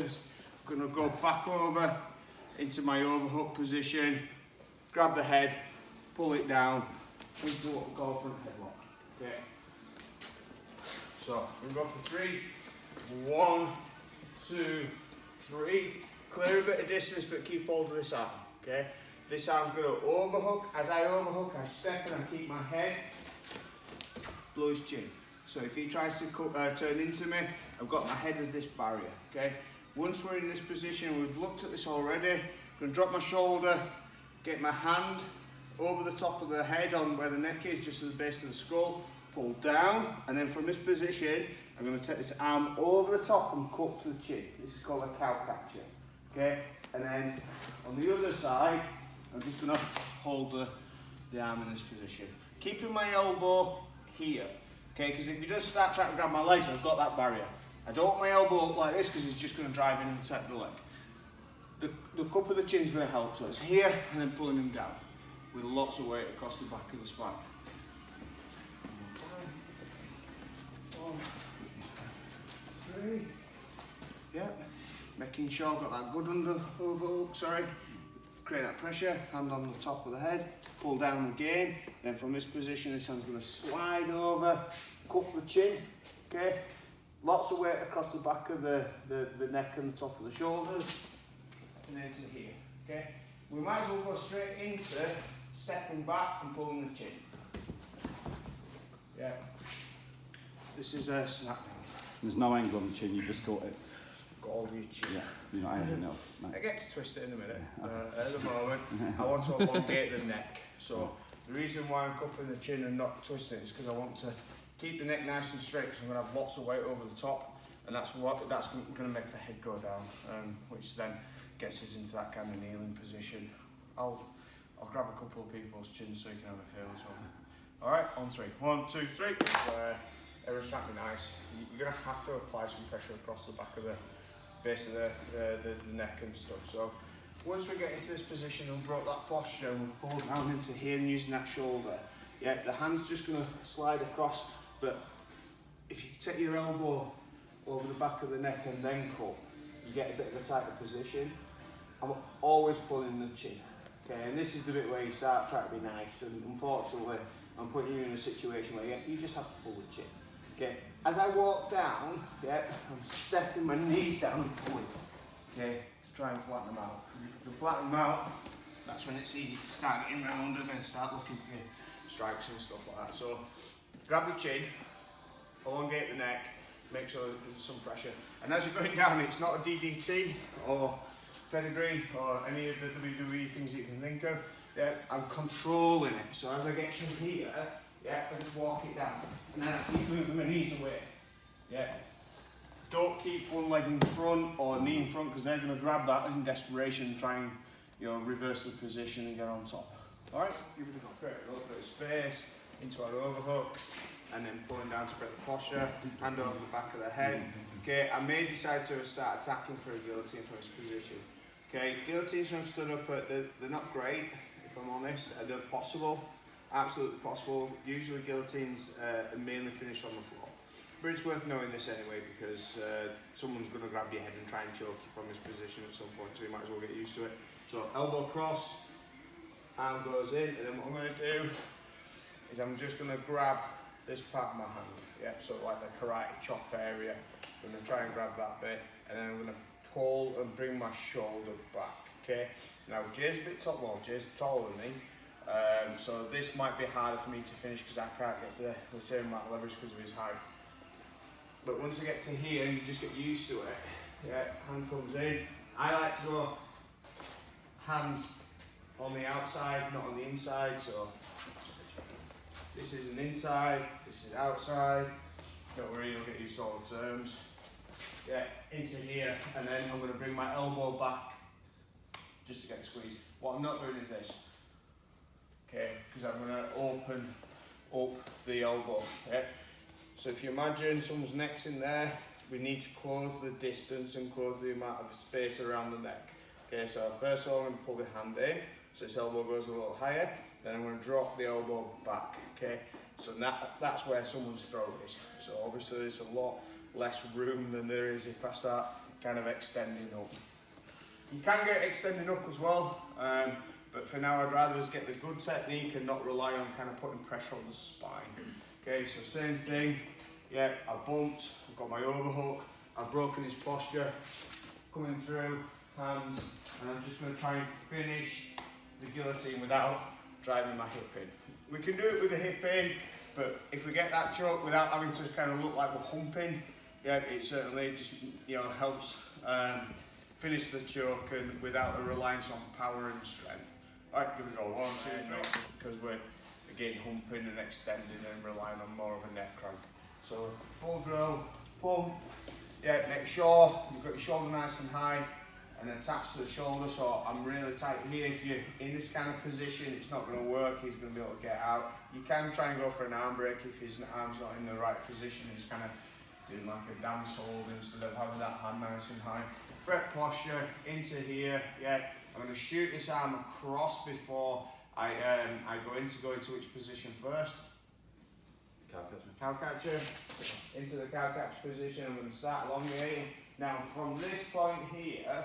shoulders. I'm going to go back over into my overhook position, grab the head, pull it down, into what we call front headlock. Okay. So we'll go for 3. 1, 2, 3. Clear a bit of distance, but keep hold of this arm. Okay. This arm's going to overhook. As I overhook, I step and I keep my head below his chin. So if he tries to turn into me, I've got my head as this barrier. Okay. Once we're in this position, we've looked at this already. I'm going to drop my shoulder, get my hand over the top of the head on where the neck is, just at the base of the skull, pull down, and then from this position, I'm going to take this arm over the top and cut to the chin. This is called a cow catcher. Okay, and then on the other side, I'm just going to hold the arm in this position. Keeping my elbow here, okay, because if you just start trying to grab my legs, I've got that barrier. I don't want my elbow up like this because it's just going to drive in and tap the leg. The cup of the chin is going to help, so it's here and then pulling him down with lots of weight across the back of the spine. One, 2, 3. Yep. Making sure I've got that good overhook, sorry. Create that pressure, hand on the top of the head, pull down again. Then from this position, this hand's going to slide over, cup the chin, okay? Lots of weight across the back of the neck and the top of the shoulders, and then to here, okay? We might as well go straight into stepping back and pulling the chin. Yeah. This is a snap down. There's no angle on the chin, you just got it. Got all your chin. Yeah, you're not angling else. No. I get to twist it in a minute. At the moment, I want to elongate the neck. So the reason why I'm cupping the chin and not twisting it is because I want to keep the neck nice and straight, because I'm going to have lots of weight over the top, and that's going to make the head go down, which then gets us into that kind of kneeling position. I'll grab a couple of people's chins so you can have a feel as well. All right, on 3. 1, 2, 3. Everyone's trying to be nice. You're going to have to apply some pressure across the back of the base of the neck and stuff. So once we get into this position and brought that posture and we've pulled down into here and using that shoulder, yeah, the hand's just going to slide across, but if you take your elbow over the back of the neck and then cut, you get a bit of a tighter position. I'm always pulling the chin, okay, and this is the bit where you start trying to be nice, and unfortunately I'm putting you in a situation where you just have to pull the chin. Okay, as I walk down, yeah, I'm stepping my knees down and pulling, okay, to try and flatten them out. If you flatten them out, that's when it's easy to start getting round and then start looking for your strikes and stuff like that. So grab the chin, elongate the neck, make sure there's some pressure. And as you're going down, it's not a DDT or pedigree or any of the WWE things you can think of. Yeah, I'm controlling it. So as I get to here, yeah, I just walk it down, and then I keep moving my knees away. Yeah. Don't keep one leg in front or knee in front, because they're going to grab that in desperation and try and, reverse the position and get on top. All right, give it a go. Create a little bit of space into our overhook, and then pulling down to create the posture, hand over the back of the head. Okay, I may decide to start attacking for a guillotine from this position. Okay, guillotines when stood up, they're not great, if I'm honest. They're possible. Absolutely possible. Usually guillotines are mainly finished on the floor. But it's worth knowing this anyway, because someone's going to grab your head and try and choke you from this position at some point, so you might as well get used to it. So elbow cross, arm goes in, and then what I'm going to do is I'm just going to grab this part of my hand, yeah, so like the karate chop area. I'm going to try and grab that bit, and then I'm going to pull and bring my shoulder back, okay? Now Jay's a bit taller, Jay's taller than me. So this might be harder for me to finish because I can't get the same amount of leverage because of his height. But once I get to here, you just get used to it. Yeah, hand comes in. I like to go hand on the outside, not on the inside. So this is an inside, this is outside. Don't worry, you'll get used to all the terms. Yeah, into here, and then I'm going to bring my elbow back just to get the squeeze. What I'm not doing is this. Okay, because I'm going to open up the elbow. Yeah? So if you imagine someone's neck's in there, we need to close the distance and close the amount of space around the neck. Okay, so first of all I'm going to pull the hand in, so this elbow goes a little higher, then I'm going to drop the elbow back. Okay, so that's where someone's throat is. So obviously there's a lot less room than there is if I start kind of extending up. You can get extending up as well, but for now I'd rather just get the good technique and not rely on kind of putting pressure on the spine. Okay, so same thing, yeah, I've bumped, I've got my overhook, I've broken his posture, coming through, hands, and I'm just going to try and finish the guillotine without driving my hip in. We can do it with the hip in, but if we get that choke without having to kind of look like we're humping, yeah, it certainly just, you know, helps finish the choke and without a reliance on power and strength. Alright, give it a go. 1, 2, 3, just because we're again humping and extending and relying on more of a neck crank. So full drill, pump, yeah, make sure you've got your shoulder nice and high and attached to the shoulder, so I'm really tight here. If you're in this kind of position, it's not going to work, he's going to be able to get out. You can try and go for an arm break if his arm's not in the right position, he's kind of doing like a dance hold instead of having that hand nice and high. Correct posture, into here, yeah. I'm going to shoot this arm across before I go into which position first? Cow catcher. Into the cow catcher position. I'm going to start elongating. Now from this point here,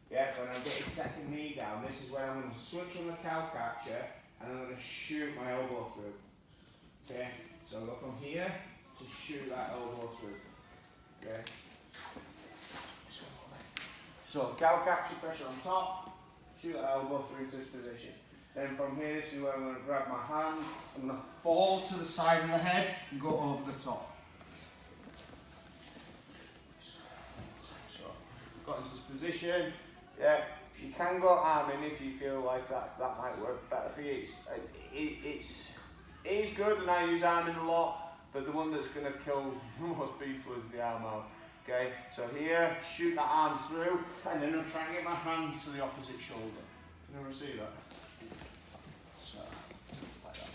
yeah, when I get his second knee down, this is when I'm going to switch on the cow catcher and I'm going to shoot my elbow through. Okay, so I'll go from here to shoot that elbow through. Okay. So cow catcher, pressure on top, shoot that elbow through to this position. Then from here, this is where I'm going to grab my hand, I'm going to fall to the side of the head and go over the top. So, got into this position, yeah, you can go arm in if you feel like that might work better for you. It is good and I use arm in a lot, but the one that's going to kill most people is the arm out. Okay, so here, shoot that arm through, and then I'm trying to get my hand to the opposite shoulder. Can you ever see that? So, like that.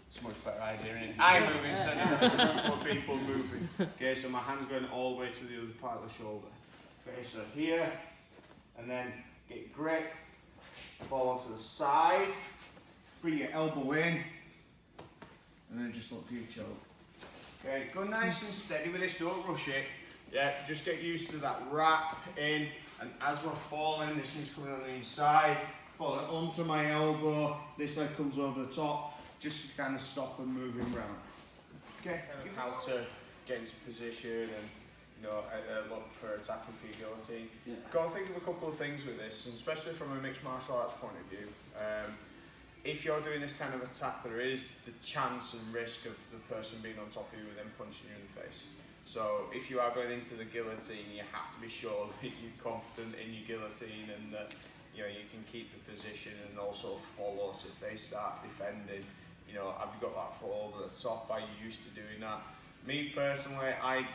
It's a much better idea, isn't it? I'm moving instead of people moving. Okay, so my hand's going all the way to the other part of the shoulder. Okay, so here, and then get grip, fall onto the side, bring your elbow in, and then just look for your choke. Okay, go nice and steady with this, don't rush it. Yeah, just get used to that wrap in, and as we're falling, this thing's coming on the inside, falling onto my elbow, this leg comes over the top, just to kind of stop and move him round. Okay, how to get into position and, you know, look for attacking for your guillotine. Yeah. Got to think of a couple of things with this, and especially from a mixed martial arts point of view. If you're doing this kind of attack, there is the chance and risk of the person being on top of you and then punching you in the face. So if you are going into the guillotine, you have to be sure that you're confident in your guillotine and that, you know, you can keep the position and also follow. So if they start defending, you know, have you got that foot over the top? Are you used to doing that? Me personally, I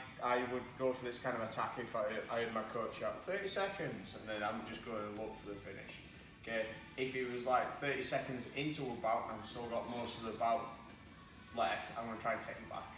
would go for this kind of attack if I had my coach out 30 seconds and then I'm just going to look for the finish. Okay, if it was like 30 seconds into a bout and I've still got most of the bout left, I'm going to try and take him back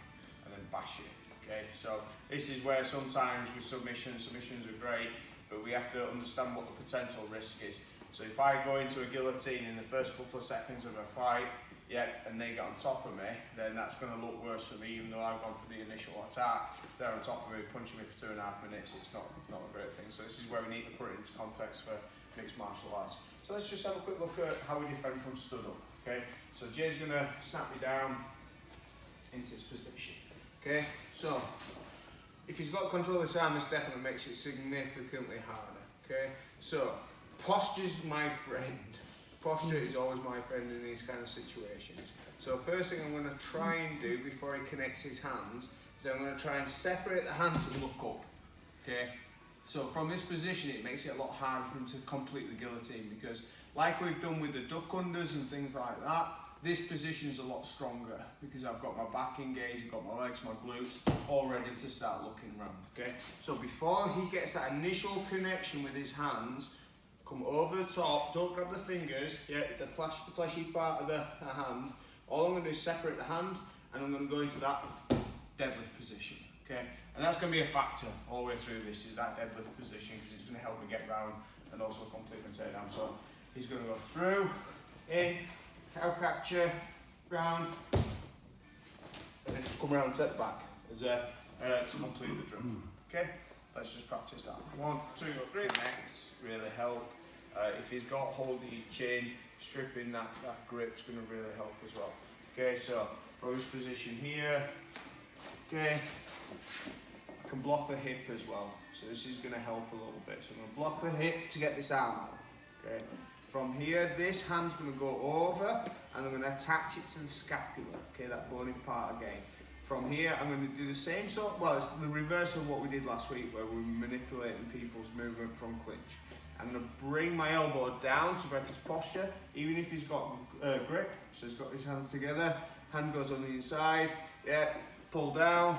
and then bash it. Okay, so this is where sometimes with submissions are great, but we have to understand what the potential risk is. So if I go into a guillotine in the first couple of seconds of a fight, yeah, and they get on top of me, then that's going to look worse for me, even though I've gone for the initial attack. They're on top of me, punching me for 2.5 minutes, it's not a great thing. So this is where we need to put it into context for mixed martial arts. So let's just have a quick look at how we defend from stood up. Okay, so Jay's going to snap me down into his position. Okay, so if he's got control of his arm, this definitely makes it significantly harder. Okay, so posture's my friend. Posture is always my friend in these kind of situations. So first thing I'm going to try and do before he connects his hands is I'm going to try and separate the hands and look up. Okay, so from this position it makes it a lot harder for him to complete the guillotine because like we've done with the duck unders and things like that, this position is a lot stronger because I've got my back engaged, I've got my legs, my glutes, all ready to start looking around, okay? So before he gets that initial connection with his hands, come over the top, don't grab the fingers, yeah, the fleshy part of the hand. All I'm going to do is separate the hand and I'm going to go into that deadlift position, okay? And that's going to be a factor all the way through this, is that deadlift position, because it's going to help me get round and also complete my takedown. So he's going to go through, in, cow catcher, round, and then just come around and take the back as to complete the drill. Okay? let's just practice that. 1, 2, connect, really help. If he's got hold of your chin, stripping that grip's going to really help as well. Okay, so from his position here, okay, I can block the hip as well. So this is going to help a little bit. So I'm going to block the hip to get this arm out. Okay. From here, this hand's going to go over and I'm going to attach it to the scapula, okay, that bony part again. From here, I'm going to do the same sort, well, it's the reverse of what we did last week where we were manipulating people's movement from clinch. I'm going to bring my elbow down to break his posture, even if he's got grip, so he's got his hands together, hand goes on the inside, yeah, pull down,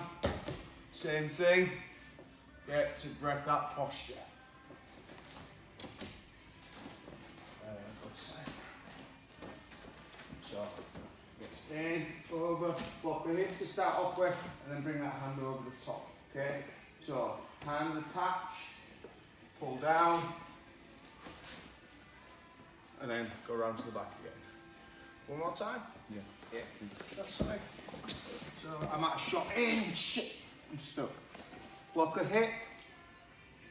same thing, yeah, to break that posture. So, gets in, over, block the hip to start off with, and then bring that hand over the top, okay? So, hand attach, pull down, and then go round to the back again. One more time? Yeah. Yeah, that's fine. So, I'm at a shot in, shit, and stuck. Block the hip,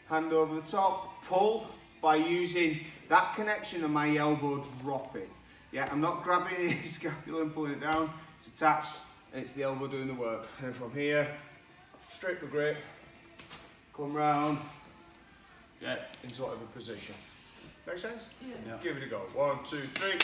hand over the top, pull by using that connection of my elbow dropping. Yeah, I'm not grabbing his scapula and pulling it down, it's attached and it's the elbow doing the work. And from here, straight the grip, come round, yeah, into whatever position. Make sense? Yeah. Give it a go. 1, 2, 3.